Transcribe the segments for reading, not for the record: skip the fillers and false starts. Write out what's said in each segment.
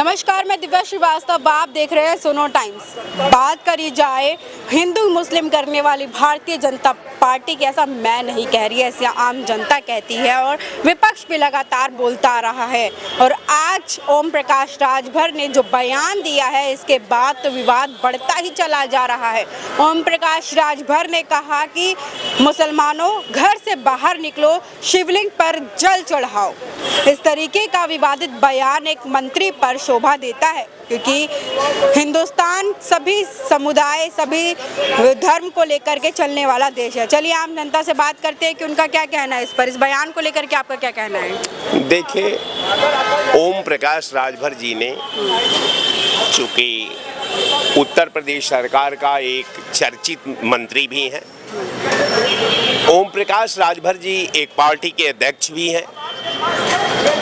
नमस्कार, मैं दिव्या श्रीवास्तव। आप देख रहे हैं सुनो टाइम्स। बात करी जाए हिंदू मुस्लिम करने वाली भारतीय जनता पार्टी की, ऐसा मैं नहीं कह रही है, ऐसा आम जनता कहती है और विपक्ष भी लगातार बोलता आ रहा है। और आज ओम प्रकाश राजभर ने जो बयान दिया है, इसके बाद तो विवाद बढ़ता ही चला जा रहा है। ओम प्रकाश राजभर ने कहा कि मुसलमानों, घर से बाहर निकलो, शिवलिंग पर जल चढ़ाओ। इस तरीके का विवादित बयान एक मंत्री पर शोभा देता है, क्योंकि हिंदुस्तान सभी समुदाय, सभी धर्म को लेकर के चलने वाला देश है। चलिए आम जनता से बात करते हैं कि उनका क्या कहना है इस पर, इस बयान को लेकर के आपका क्या कहना है? देखिए, ओम प्रकाश राजभर जी ने, चूँकि उत्तर प्रदेश सरकार का एक चर्चित मंत्री भी हैं, ओम प्रकाश राजभर जी एक पार्टी के अध्यक्ष भी हैं।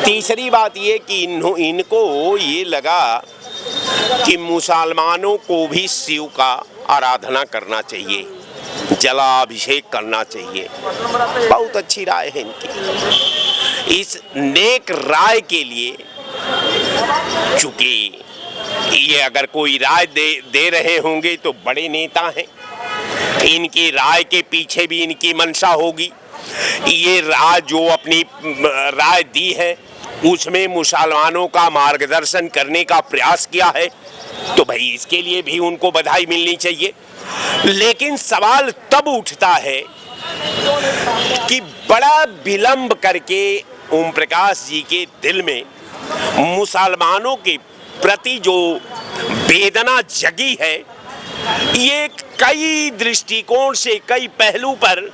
तीसरी बात ये कि इनको ये लगा कि मुसलमानों को भी शिव का आराधना करना चाहिए, जलाभिषेक करना चाहिए। बहुत अच्छी राय है इनकी। इस नेक राय के लिए, चूंकि ये अगर कोई राय दे रहे होंगे तो बड़े नेता हैं, इनकी राय के पीछे भी इनकी मंशा होगी। ये राय जो अपनी राय दी है उसमें मुसलमानों का मार्गदर्शन करने का प्रयास किया है, तो भाई इसके लिए भी उनको बधाई मिलनी चाहिए। लेकिन सवाल तब उठता है कि बड़ा विलंब करके ओम प्रकाश जी के दिल में मुसलमानों के प्रति जो वेदना जगी है, ये कई दृष्टिकोण से, कई पहलू पर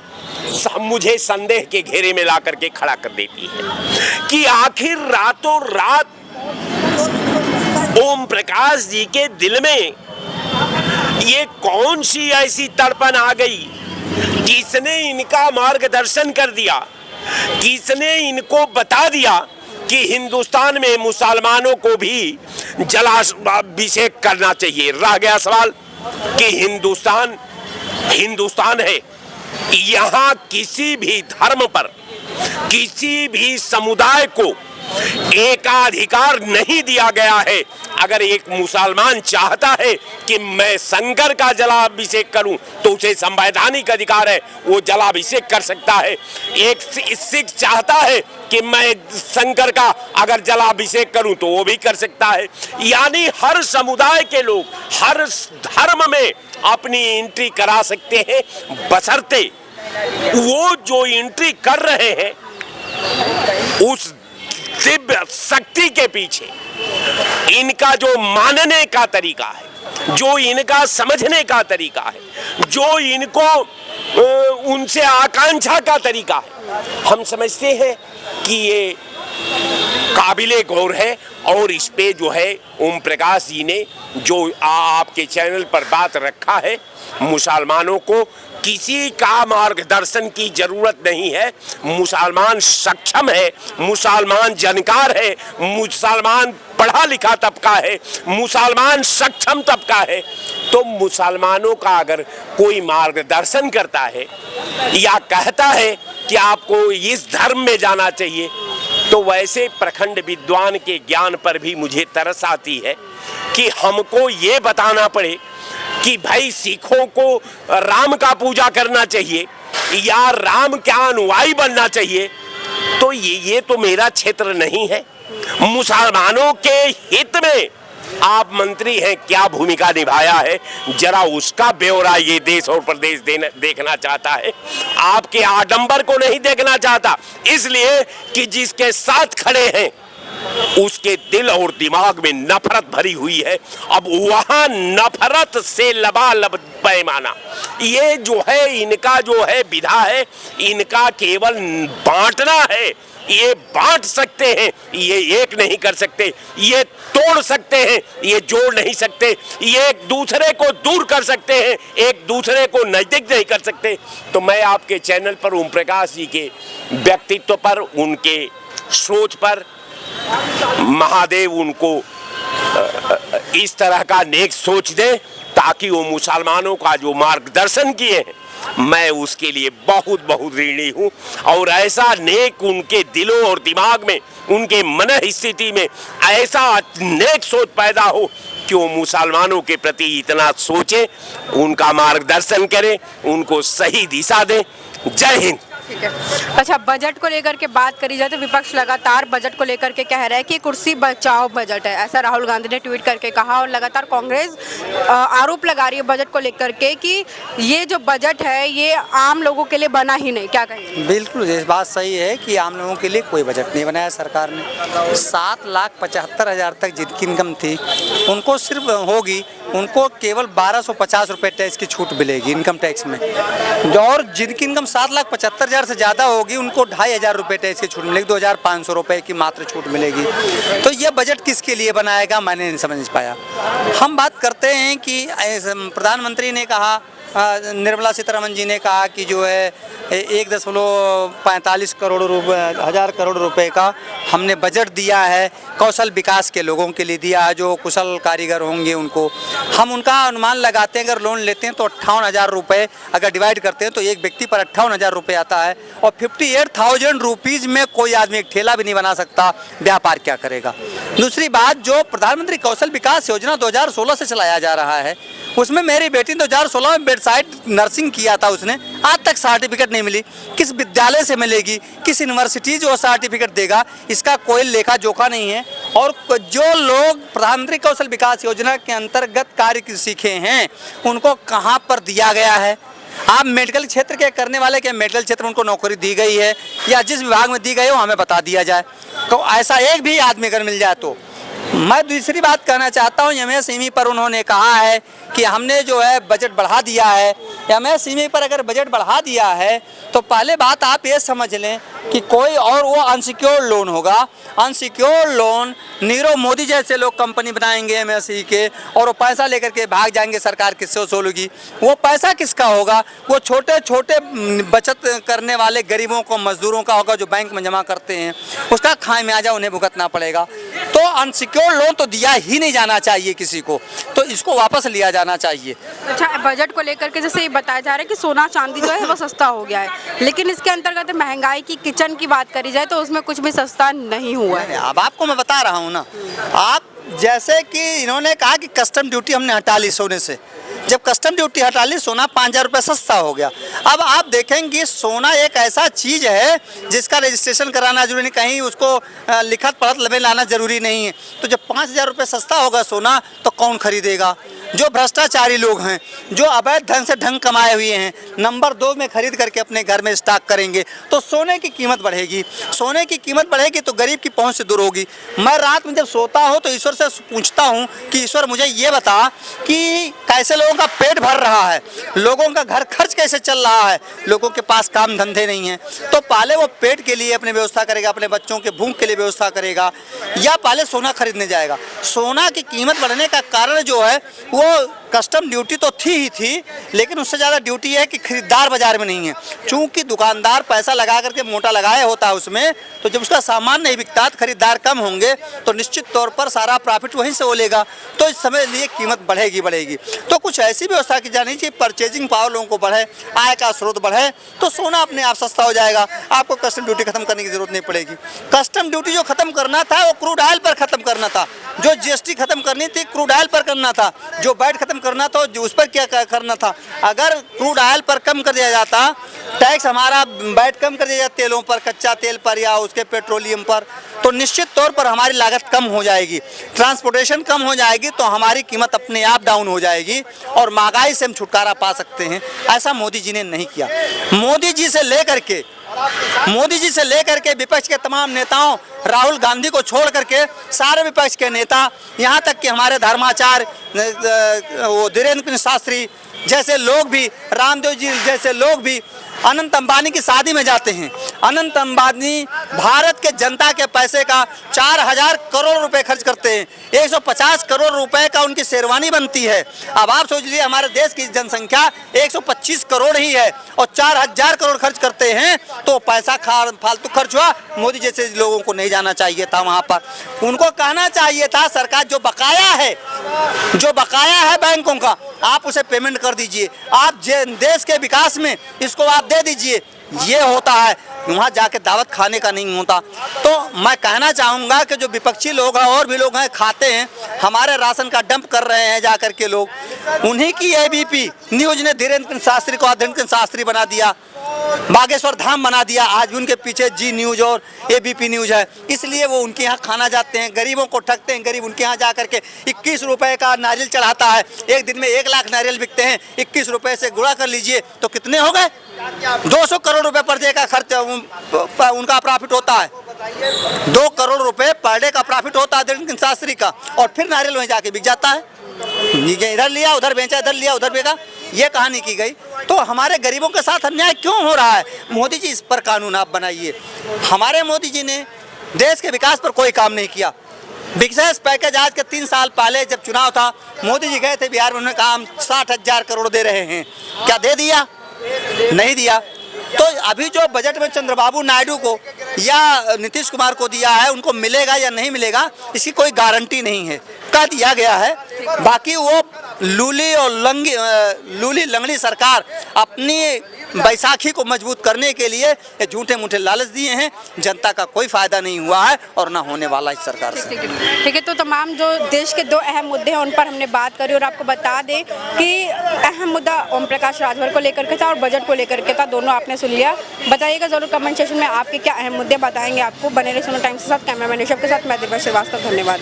मुझे संदेह के घेरे में ला करके खड़ा कर देती है कि आखिर रातों रात ओम प्रकाश जी के दिल में ये कौन सी ऐसी तड़पन आ गई, किसने इनका मार्गदर्शन कर दिया, किसने इनको बता दिया कि हिंदुस्तान में मुसलमानों को भी जलाभिषेक करना चाहिए। रह गया सवाल कि हिंदुस्तान है, यहाँ किसी भी धर्म पर, किसी भी समुदाय को एकाधिकार नहीं दिया गया है। अगर एक मुसलमान चाहता है कि मैं शंकर का जलाभिषेक करूं तो उसे संवैधानिक अधिकार है, वो जलाभिषेक कर सकता है। एक सिख चाहता है कि मैं शंकर का अगर जलाभिषेक करूं तो वो भी कर सकता है। यानी हर समुदाय के लोग हर धर्म में अपनी एंट्री करा सकते हैं, बशर्ते वो जो एंट्री कर रहे हैं उस दिव्य शक्ति के पीछे इनका जो मानने का तरीका है, जो इनका समझने का तरीका है, जो इनको उनसे आकांक्षा का तरीका है, हम समझते हैं कि ये काबिले गौर है। और इस पे जो है ओम प्रकाश जी ने जो आपके चैनल पर बात रखा है, मुसलमानों को किसी का मार्गदर्शन की जरूरत नहीं है। मुसलमान सक्षम है, मुसलमान जानकार है, मुसलमान पढ़ा लिखा तबका है, मुसलमान सक्षम तबका है। तो मुसलमानों का अगर कोई मार्गदर्शन करता है या कहता है कि आपको इस धर्म में जाना चाहिए, तो वैसे प्रखंड विद्वान के ज्ञान पर भी मुझे तरस आती है कि हमको ये बताना पड़े कि भाई सिखों को राम का पूजा करना चाहिए या राम का अनुयायी बनना चाहिए। तो ये तो मेरा क्षेत्र नहीं है। मुसलमानों के हित में आप मंत्री हैं, क्या भूमिका निभाया है, जरा उसका ब्यौरा ये देश और प्रदेश देखना चाहता है। आपके आडंबर को नहीं देखना चाहता, इसलिए कि जिसके साथ खड़े हैं उसके दिल और दिमाग में नफरत भरी हुई है। अब वहां नफरत से लबालब पैमाना, ये जो है इनका जो है विधा है, इनका केवल बांटना है। ये बांट सकते हैं, ये एक नहीं कर सकते, ये तोड़ सकते हैं, ये जोड़ नहीं सकते, ये एक दूसरे को दूर कर सकते हैं, एक दूसरे को नजदीक नहीं कर सकते। तो मैं आपके चैनल पर ओम प्रकाश जी के व्यक्तित्व पर, उनके सोच पर, महादेव उनको इस तरह का नेक सोच दे ताकि वो मुसलमानों का जो मार्गदर्शन किए हैं मैं उसके लिए बहुत बहुत ऋणी हूँ। और ऐसा नेक उनके दिलों और दिमाग में, उनके मन स्थिति में ऐसा नेक सोच पैदा हो कि वो मुसलमानों के प्रति इतना सोचे, उनका मार्गदर्शन करें, उनको सही दिशा दें। जय हिंद। ठीक है। अच्छा, बजट को लेकर के बात करी जाए तो विपक्ष लगातार बजट को लेकर के कह रहा है कि कुर्सी बचाओ बजट है, ऐसा राहुल गांधी ने ट्वीट करके कहा। और लगातार कांग्रेस आरोप लगा रही है बजट को लेकर के कि ये जो बजट है ये आम लोगों के लिए बना ही नहीं। क्या कहेंगे? बिल्कुल, ये बात सही है कि आम लोगों के लिए कोई बजट नहीं बनाया सरकार ने। 7,75,000 तक जिनकी इनकम थी उनको सिर्फ होगी, उनको केवल 1,250 रुपये टैक्स की छूट मिलेगी इनकम टैक्स में। और जिनकी इनकम 7,75,000 से ज़्यादा होगी उनको 2,500 रुपये टैक्स की छूट मिलेगी, 2,500 रुपये की मात्र छूट मिलेगी। तो ये बजट किसके लिए बनाएगा, मैंने नहीं समझ पाया। हम बात करते हैं कि प्रधानमंत्री ने कहा, निर्मला सीतारमण जी ने कहा कि जो है 1.45 हज़ार करोड़ रुपए का हमने बजट दिया है, कौशल विकास के लोगों के लिए दिया है, जो कुशल कारीगर होंगे उनको। हम उनका अनुमान लगाते हैं, अगर लोन लेते हैं तो 58,000 रुपये अगर डिवाइड करते हैं तो एक व्यक्ति पर 58,000 रुपये आता है। और 58,000 रुपीज़ में कोई आदमी एक ठेला भी नहीं बना सकता, व्यापार क्या करेगा। दूसरी बात, जो प्रधानमंत्री कौशल विकास योजना 2016 से चलाया जा रहा है, उसमें मेरी बेटी 2016 में बेडसाइड नर्सिंग किया था, उसने आज तक सर्टिफिकेट नहीं मिली। किस विद्यालय से मिलेगी, किस यूनिवर्सिटी जो सर्टिफिकेट देगा, इसका कोई लेखा जोखा नहीं है। और जो लोग प्रधानमंत्री कौशल विकास योजना के अंतर्गत कार्य सीखे हैं उनको कहाँ पर दिया गया है? आप मेडिकल क्षेत्र के करने वाले के मेडिकल क्षेत्र में उनको नौकरी दी गई है या जिस विभाग में दी गई हो हमें बता दिया जाए। तो ऐसा एक भी आदमी अगर मिल जाए तो। मैं दूसरी बात कहना चाहता हूँ, एमएसएमई पर उन्होंने कहा है कि हमने जो है बजट बढ़ा दिया है। एमएसएमई पर अगर बजट बढ़ा दिया है तो पहले बात आप ये समझ लें कि कोई और वो अनसिक्योर्ड लोन होगा। अनसिक्योर्ड लोन नीरव मोदी जैसे लोग कंपनी बनाएंगे एमएसएमई के, और वो पैसा लेकर के भाग जाएंगे, सरकार किससे वसूलेगी? वो पैसा किसका होगा? वो छोटे छोटे बचत करने वाले गरीबों को, मजदूरों का होगा जो बैंक में जमा करते हैं, उसका खामियाजा उन्हें भुगतना पड़ेगा। तो अनसिक्योर्ड लोन तो दिया ही नहीं जाना चाहिए किसी को, तो इसको वापस लिया जाना चाहिए। अच्छा, बजट को लेकर के जैसे ये बताया जा रहा है कि सोना चांदी जो है वो सस्ता हो गया है, लेकिन इसके अंतर्गत महंगाई की, किचन की बात करी जाए तो उसमें कुछ भी सस्ता नहीं हुआ है। अब आपको मैं बता रहा हूँ ना, आप जैसे कि इन्होंने कहा कि कस्टम ड्यूटी हमने हटा ली सोने से। जब कस्टम ड्यूटी हटा ली, सोना 5,000 रुपये सस्ता हो गया। अब आप देखेंगे सोना एक ऐसा चीज़ है जिसका रजिस्ट्रेशन कराना जरूरी नहीं, कहीं उसको लिखत पढ़त में लाना जरूरी नहीं है। तो जब 5,000 रुपये सस्ता होगा सोना तो कौन खरीदेगा? जो भ्रष्टाचारी लोग हैं, जो अवैध ढंग से धन कमाए हुए हैं, नंबर 2 में खरीद करके अपने घर में स्टॉक करेंगे तो सोने की कीमत बढ़ेगी। सोने की कीमत बढ़ेगी तो गरीब की पहुंच से दूर होगी। मैं रात में जब सोता हूं तो ईश्वर से पूछता हूं कि ईश्वर मुझे ये बता कि कैसे लोगों का पेट भर रहा है, लोगों का घर खर्च कैसे चल रहा है। लोगों के पास काम धंधे नहीं हैं, तो पहले वो पेट के लिए अपने व्यवस्था करेगा, अपने बच्चों के भूख के लिए व्यवस्था करेगा, या पहले सोना खरीदने जाएगा। सोना की कीमत बढ़ने का कारण जो है वो कस्टम ड्यूटी तो थी ही थी, लेकिन उससे ज़्यादा ड्यूटी है कि खरीदार बाजार में नहीं है। चूंकि दुकानदार पैसा लगा करके मोटा लगाया होता है उसमें, तो जब उसका सामान नहीं बिकता, खरीदार कम होंगे तो निश्चित तौर पर सारा प्रॉफिट वहीं से वो लेगा। तो इस समय लिए कीमत बढ़ेगी। तो कुछ ऐसी व्यवस्था की जानी चाहिए, परचेजिंग पावर लोगों को बढ़े, आय का स्रोत बढ़े, तो सोना अपने आप सस्ता हो जाएगा। आपको कस्टम ड्यूटी खत्म करने की जरूरत नहीं पड़ेगी। कस्टम ड्यूटी जो खत्म करना था वो क्रूड ऑयल पर खत्म करना था, जो जीएसटी खत्म करनी थी क्रूड ऑयल पर करना था, जो वैट खत्म करना था उस पर क्या करना था। अगर क्रूड ऑयल पर कम कर दिया जाता, टैक्स हमारा वैट कम कर दिया जाता तेलों पर, कच्चा तेल पर या उसके पेट्रोलियम पर, तो निश्चित तौर पर हमारी लागत कम हो जाएगी, ट्रांसपोर्टेशन कम हो जाएगी, तो हमारी कीमत अपने आप डाउन हो जाएगी और महंगाई से हम छुटकारा पा सकते हैं। ऐसा मोदी जी ने नहीं किया। मोदी जी से लेकर के विपक्ष के तमाम नेताओं, राहुल गांधी को छोड़ करके सारे विपक्ष के नेता, यहाँ तक कि हमारे धर्माचार्य वो धीरेन्द्र शास्त्री जैसे लोग भी, रामदेव जी जैसे लोग भी अनंत अंबानी की शादी में जाते हैं। अनंत अंबानी भारत के जनता के पैसे का 4000 करोड़ रुपए खर्च करते हैं। 150 करोड़ रुपए का उनकी शेरवानी बनती है। अब आप सोच लीजिए हमारे देश की जनसंख्या 125 करोड़ ही है और 4000 करोड़ खर्च करते हैं, तो पैसा फालतू खर्च हुआ। मोदी जैसे लोगों को नहीं जाना चाहिए था वहाँ पर। उनको कहना चाहिए था सरकार जो बकाया है बैंकों का, आप उसे पेमेंट कर दीजिए, आप देश के विकास में इसको आप दे दीजिए। ये होता है, वहाँ जाके दावत खाने का नहीं होता। तो मैं कहना चाहूँगा कि जो विपक्षी लोग हैं और भी लोग हैं खाते हैं, हमारे राशन का डंप कर रहे हैं जाकर के लोग, उन्हीं की एबीपी न्यूज़ ने धीरेन्द्र शास्त्री को धीरेन्द्र शास्त्री बना दिया, बागेश्वर धाम बना दिया। आज भी उनके पीछे जी न्यूज़ और एबीपी न्यूज़ है, इसलिए वो उनके यहाँ खाना जाते हैं, गरीबों को ठगते हैं। गरीब उनके यहाँ जा करके 21 रुपए का नारियल चढ़ाता है। एक दिन में 1 लाख नारियल बिकते हैं, 21 रुपए से गुणा कर लीजिए तो कितने हो गए? 200 करोड़ रुपए पर डे का खर्च उनका प्रॉफिट होता है। 2 करोड़ रुपए पर डे का प्रॉफिट होता है धीरेन्द्र शास्त्री का, और फिर नारियल वहीं जाके बिक जाता है। इधर लिया उधर बेचा, इधर लिया उधर बेचा, ये कहानी की गई। तो हमारे गरीबों के साथ अन्याय क्यों हो रहा है? मोदी जी इस पर कानून आप बनाइए। हमारे मोदी जी ने देश के विकास पर कोई काम नहीं किया। विकास पैकेज आज के 3 साल पहले जब चुनाव था, मोदी जी गए थे बिहार में, उन्होंने कहा हम 60,000 करोड़ दे रहे हैं। क्या दे दिया? नहीं दिया। तो अभी जो बजट में चंद्रबाबू नायडू को या नीतीश कुमार को दिया है, उनको मिलेगा या नहीं मिलेगा इसकी कोई गारंटी नहीं है, का दिया गया है। बाकी वो लूली लंगड़ी सरकार अपनी बैसाखी को मजबूत करने के लिए ये झूठे मूठे लालच दिए हैं। जनता का कोई फायदा नहीं हुआ है और ना होने वाला इस सरकार से। ठीक है, तो तमाम जो देश के 2 अहम मुद्दे हैं उन पर हमने बात करी, और आपको बता दें कि अहम मुद्दा ओम प्रकाश राजभर को लेकर के था और बजट को लेकर के था। दोनों आपने सुन लिया। बताइएगा जरूर कमेंट सेक्शन में आपके क्या अहम मुद्दे बताएंगे आपको। बने रहिए सोनो टाइम्स के साथ। कैमरामैन ऋषभ के साथ मैं दिव्या श्रीवास्तव। धन्यवाद।